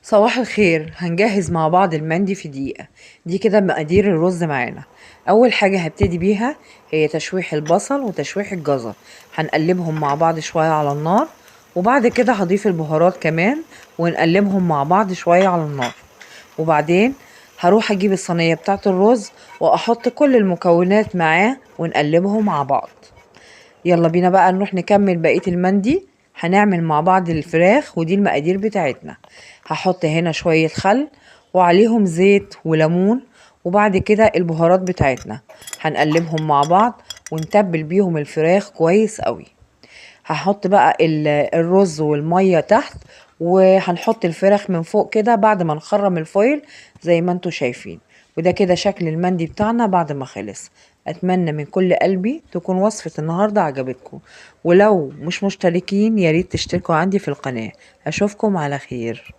صباح الخير. هنجهز مع بعض المندي في دقيقة. دي كده مقادير الرز معانا. اول حاجة هبتدي بيها هي تشويح البصل وتشويح الجزر. هنقلبهم مع بعض شوية على النار، وبعد كده هضيف البهارات كمان ونقلبهم مع بعض شوية على النار. وبعدين هروح اجيب الصينية بتاعة الرز واحط كل المكونات معاه ونقلبهم مع بعض. يلا بينا بقى نروح نكمل بقية المندي. هنعمل مع بعض الفراخ، ودي المقادير بتاعتنا. هحط هنا شوية خل وعليهم زيت وليمون، وبعد كده البهارات بتاعتنا هنقلبهم مع بعض ونتبل بيهم الفراخ كويس قوي. هحط بقى الرز والمية تحت، وهنحط الفراخ من فوق كده بعد ما نخرم الفويل زي ما انتوا شايفين. وده كده شكل المندي بتاعنا بعد ما خلص. اتمنى من كل قلبي تكون وصفة النهاردة عجبتكم، ولو مش مشتركين ياريت تشتركوا عندي في القناة. اشوفكم على خير.